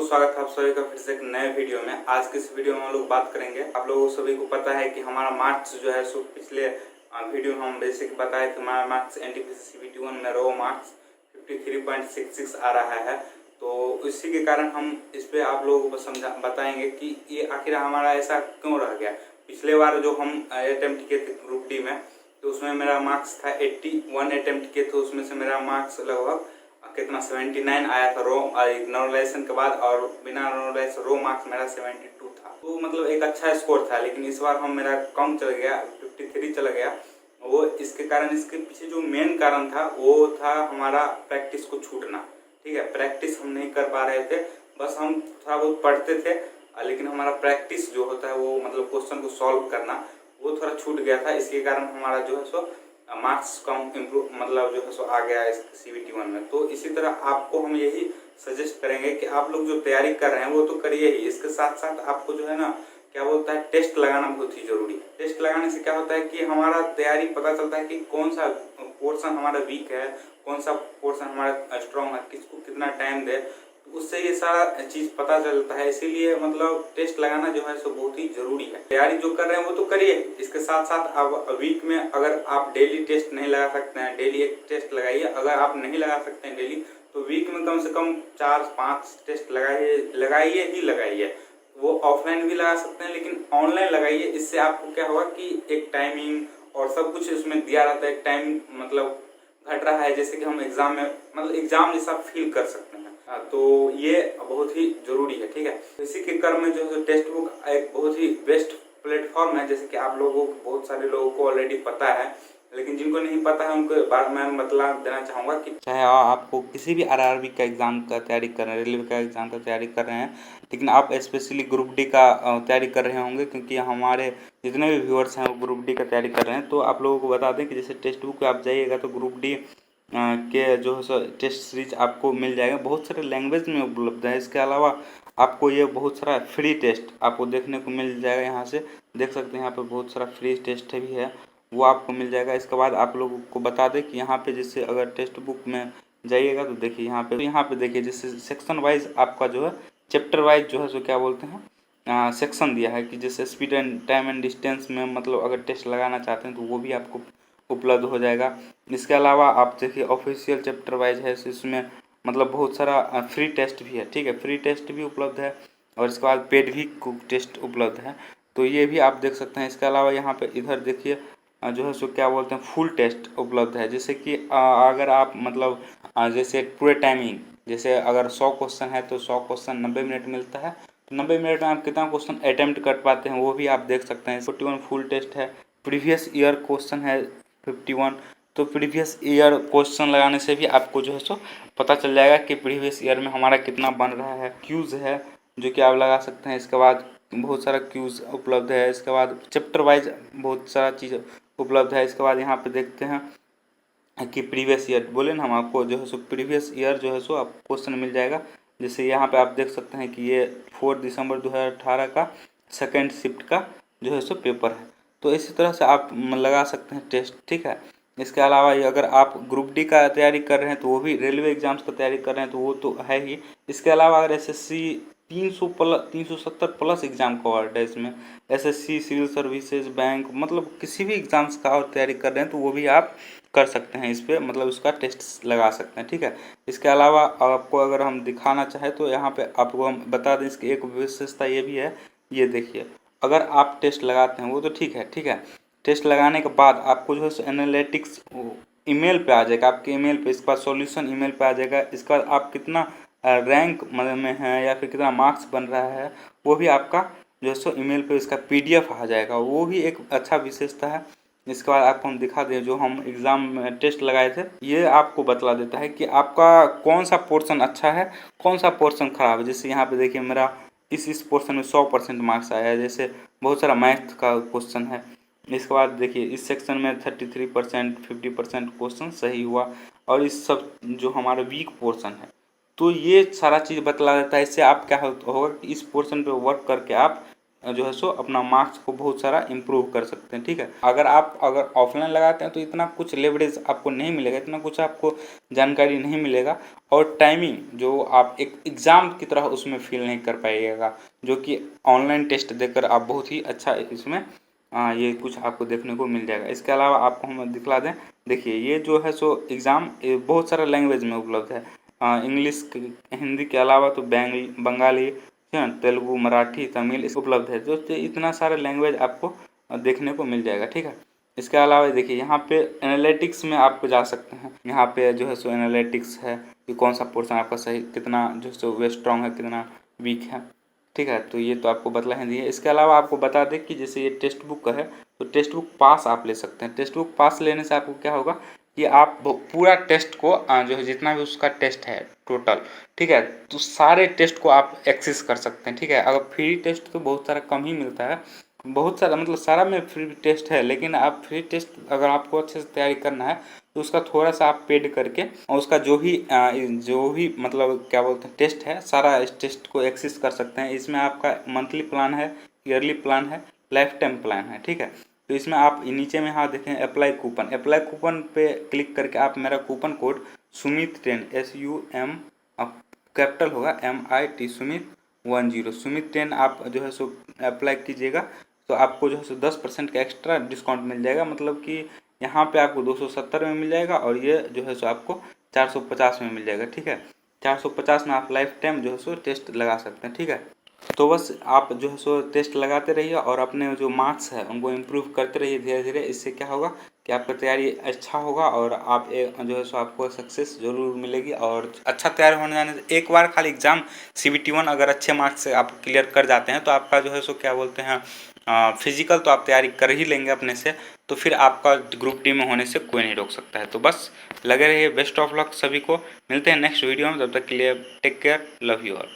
स्वागत है आप सभी का फिर से एक नए वीडियो में। आज के इस वीडियो में हम लोग बात करेंगे, आप लोगों सभी को पता है कि हमारा मार्क्स जो है सो पिछले वीडियो में हम बेसिक बताए कि हमारा मार्क्स एनटीपीसी CBT1 में रो मार्क्स 53.66 आ रहा है। तो इसी के कारण हम इस पे आप लोगों को बताएंगे कि ये आखिर हमारा ऐसा क्यों रह गया। पिछले बार जो हम अटेम्प्ट किए थे ग्रुप डी में, तो उसमें मेरा मार्क्स था 81 अटेम्प्ट किए थे, उसमें से मेरा मार्क्स लगभग कितना 79 आया था रो नॉर्मलाइजेशन के बाद, और बिना नॉर्मलाइजेशन रो मार्क्स मेरा 72 था। तो मतलब एक अच्छा स्कोर था, लेकिन इस बार हम मेरा कम चल गया, 53 चला गया। वो इसके कारण, इसके पीछे जो मेन कारण था वो था हमारा प्रैक्टिस को छूटना। ठीक है, प्रैक्टिस हम नहीं कर पा रहे थे, बस हम थोड़ा बहुत पढ़ते थे, लेकिन हमारा प्रैक्टिस जो होता है वो मतलब क्वेश्चन को सॉल्व करना वो थोड़ा छूट गया था। इसके कारण हमारा जो है सो मार्क्स कम इम्प्रूव मतलब जो है सो आ गया इस CBT1 में। तो इसी तरह आपको हम यही सजेस्ट करेंगे कि आप लोग जो तैयारी कर रहे हैं वो तो करिए ही, इसके साथ साथ आपको जो है ना क्या बोलता है टेस्ट लगाना बहुत ही जरूरी है। टेस्ट लगाने से क्या होता है कि हमारा तैयारी पता चलता है कि कौन सा पोर्शन हमारा वीक है, कौन सा पोर्शन हमारा स्ट्रॉन्ग है, किसको कितना टाइम दे, उससे ये सारा चीज पता चलता है। इसीलिए मतलब टेस्ट लगाना जो है सो बहुत ही जरूरी है। तैयारी जो कर रहे हैं वो तो करिए, इसके साथ साथ आप वीक में अगर आप डेली टेस्ट नहीं लगा सकते हैं, डेली एक टेस्ट लगाइए। अगर आप नहीं लगा सकते हैं डेली, तो वीक में कम से कम 4-5 टेस्ट लगाइए। वो ऑफलाइन भी लगा सकते हैं, लेकिन ऑनलाइन लगाइए। इससे आपको क्या होगा कि एक टाइमिंग और सब कुछ इसमें दिया रहता है, एक टाइम मतलब घट रहा है, जैसे कि हम एग्जाम में मतलब एग्जाम जैसा फील कर सकते हैं। तो ये बहुत ही जरूरी है। ठीक है, इसी के क्रम में जो है टेस्ट बुक एक बहुत ही बेस्ट प्लेटफॉर्म है, जैसे कि आप लोगों को बहुत सारे लोगों को ऑलरेडी पता है, लेकिन जिनको नहीं पता है उनको बार मैं मतलब देना चाहूँगा कि चाहे आपको किसी भी RRB का एग्जाम का तैयारी कर रहे हैं, रेलवे का एग्जाम का तैयारी कर रहे हैं, लेकिन आप स्पेशली ग्रुप डी का तैयारी कर रहे होंगे, क्योंकि हमारे जितने भी व्यूअर्स हैं वो ग्रुप डी का तैयारी कर रहे हैं। तो आप लोगों को बता दें कि जैसे टेस्ट बुक आप जाइएगा तो ग्रुप डी के जो है सो टेस्ट सीरीज आपको मिल जाएगा, बहुत सारे लैंग्वेज में उपलब्ध है। इसके अलावा आपको ये बहुत सारा फ्री टेस्ट आपको देखने को मिल जाएगा, यहाँ से देख सकते हैं, यहाँ पे बहुत सारा फ्री टेस्ट भी है, वो आपको मिल जाएगा। इसके बाद आप लोगों को बता दें कि यहाँ पे जैसे अगर टेस्ट बुक में जाइएगा तो देखिए यहाँ पे देखिए जैसे सेक्शन वाइज आपका जो है चैप्टर वाइज जो है सो क्या बोलते हैं सेक्शन दिया है कि जैसे speed and time and distance में मतलब अगर टेस्ट लगाना चाहते हैं तो वो भी आपको उपलब्ध हो जाएगा। इसके अलावा आप देखिए ऑफिशियल चैप्टर वाइज है, इसमें मतलब बहुत सारा फ्री टेस्ट भी है। ठीक है, फ्री टेस्ट भी उपलब्ध है, और इसके बाद पेड भी टेस्ट उपलब्ध है, तो ये भी आप देख सकते हैं। इसके अलावा यहाँ पे इधर देखिए जो है सो क्या बोलते हैं फुल टेस्ट उपलब्ध है, जैसे कि अगर आप मतलब जैसे पूरे टाइमिंग, जैसे अगर 100 क्वेश्चन है तो 100 क्वेश्चन 90 मिनट मिलता है, तो 90 मिनट में आप कितना क्वेश्चन अटेम्प्ट कर पाते हैं वो भी आप देख सकते हैं। 41 फुल टेस्ट है, प्रीवियस ईयर क्वेश्चन है 51, तो प्रीवियस ईयर क्वेश्चन लगाने से भी आपको जो है सो पता चल जाएगा कि प्रीवियस ईयर में हमारा कितना बन रहा है। क्यूज़ है जो कि आप लगा सकते हैं, इसके बाद बहुत सारा क्यूज़ उपलब्ध है। इसके बाद चैप्टर वाइज बहुत सारा चीज़ उपलब्ध है। इसके बाद यहाँ पे देखते हैं कि प्रीवियस ईयर बोले ना हम आपको जो है सो प्रीवियस ईयर जो है सो आप क्वेश्चन मिल जाएगा। जैसे यहाँ पे आप देख सकते हैं कि ये 4 दिसंबर 2018 का सेकेंड शिफ्ट का जो है सो पेपर है, तो इसी तरह से आप लगा सकते हैं टेस्ट। ठीक है, इसके अलावा ये अगर आप ग्रुप डी का तैयारी कर रहे हैं तो वो भी, रेलवे एग्जाम्स का तैयारी कर रहे हैं तो वो तो है ही। इसके अलावा अगर SSC 370 प्लस एग्जाम कवर्ड है इसमें, SSC सिविल सर्विसेज बैंक मतलब किसी भी एग्जाम्स का और तैयारी कर रहे हैं तो वो भी आप कर सकते हैं, इस पर मतलब उसका टेस्ट लगा सकते हैं। ठीक है, इसके अलावा आपको अगर हम दिखाना चाहें तो यहाँ पे आपको हम बता दें, इसकी एक विशेषता ये भी है, ये देखिए अगर आप टेस्ट लगाते हैं वो तो ठीक है, टेस्ट लगाने के बाद आपको जो है एनालिटिक्स ईमेल पे आ जाएगा, आपके ईमेल पे, इसके बाद सॉल्यूशन ईमेल पे आ जाएगा। इसके बाद आप कितना रैंक में है या फिर कितना मार्क्स बन रहा है वो भी आपका जो है सो ईमेल पे इसका PDF आ जाएगा, वो भी एक अच्छा विशेषता है। इसके बाद आपको हम दिखा दें, जो हम एग्ज़ाम में टेस्ट लगाए थे ये आपको बतला देता है कि आपका कौन सा पोर्शन अच्छा है, कौन सा पोर्शन खराब है। जैसे यहाँ पे देखिए मेरा इस पोर्शन में 100% मार्क्स आया है, जैसे बहुत सारा मैथ का क्वेश्चन है। इसके बाद देखिए इस सेक्शन में 33% 50% क्वेश्चन सही हुआ, और इस सब जो हमारा वीक पोर्शन है तो ये सारा चीज़ बतला देता है। इससे आप क्या होगा कि इस पोर्शन पे वर्क करके आप जो है सो अपना मार्क्स को बहुत सारा इम्प्रूव कर सकते हैं। ठीक है, अगर ऑफलाइन लगाते हैं तो इतना कुछ लेवरेज आपको नहीं मिलेगा, इतना कुछ आपको जानकारी नहीं मिलेगा, और टाइमिंग जो आप एक एग्ज़ाम की तरह उसमें फील नहीं कर पाइएगा, जो कि ऑनलाइन टेस्ट देकर आप बहुत ही अच्छा इसमें ये कुछ आपको देखने को मिल जाएगा। इसके अलावा आपको हम दिखला दें, देखिए ये जो है सो एग्ज़ाम बहुत सारा लैंग्वेज में उपलब्ध है। इंग्लिश हिंदी के अलावा तो बंगाली, तेलुगु, मराठी, तमिल इस उपलब्ध है, जो इतना सारा लैंग्वेज आपको देखने को मिल जाएगा। ठीक है, इसके अलावा देखिए यहाँ पे एनालिटिक्स में आप जा सकते हैं। यहाँ पे जो है सो एनालिटिक्स है कि कौन सा पोर्शन आपका सही, कितना जो सो वे स्ट्रॉन्ग है, कितना वीक है। ठीक है, तो ये तो आपको बतला ही दिए। इसके अलावा आपको बता दें कि जैसे ये टेक्स्ट बुक है तो टेक्स्ट बुक पास आप ले सकते हैं। टेक्स्ट बुक पास लेने से आपको क्या होगा कि आप पूरा टेस्ट को जो है जितना भी उसका टेस्ट है टोटल, ठीक है, तो सारे टेस्ट को आप एक्सेस कर सकते हैं। ठीक है, अगर फ्री टेस्ट तो बहुत सारा कम ही मिलता है, बहुत सारा मतलब सारा में फ्री टेस्ट है, लेकिन आप फ्री टेस्ट अगर आपको अच्छे से तैयारी करना है तो उसका थोड़ा सा आप पेड करके और उसका जो भी मतलब क्या बोलते हैं टेस्ट है, सारा इस टेस्ट को एक्सेस कर सकते हैं। इसमें आपका मंथली प्लान है, ईयरली प्लान है, लाइफ टाइम प्लान है। ठीक है, तो इसमें आप नीचे में यहाँ देखें अप्लाई कूपन पे क्लिक करके आप मेरा coupon code SUMIT10 SUM capital होगा MIT SUMIT10 आप जो है सो अप्लाई कीजिएगा, तो आपको जो है सो 10% का एक्स्ट्रा डिस्काउंट मिल जाएगा। मतलब कि यहाँ पे आपको 270 में मिल जाएगा और ये जो है सो आपको 450 में मिल जाएगा। ठीक है, 450 में आप लाइफ टाइम जो है सो टेस्ट लगा सकते हैं। ठीक है, तो बस आप जो है सो टेस्ट लगाते रहिए और अपने जो मार्क्स है उनको इम्प्रूव करते रहिए धीरे धीरे। इससे क्या होगा कि आपका तैयारी अच्छा होगा और आप जो है सो आपको सक्सेस जरूर मिलेगी। और अच्छा तैयार होने जाने से एक बार खाली एग्ज़ाम CBT1 अगर अच्छे मार्क्स से आप क्लियर कर जाते हैं तो आपका जो है सो क्या बोलते हैं फिजिकल तो आप तैयारी कर ही लेंगे अपने से, तो फिर आपका ग्रुप डी में होने से कोई नहीं रोक सकता है। तो बस लगे रहिए, बेस्ट ऑफ लक सभी को, मिलते हैं नेक्स्ट वीडियो में, तब तक के लिए take care, love you all.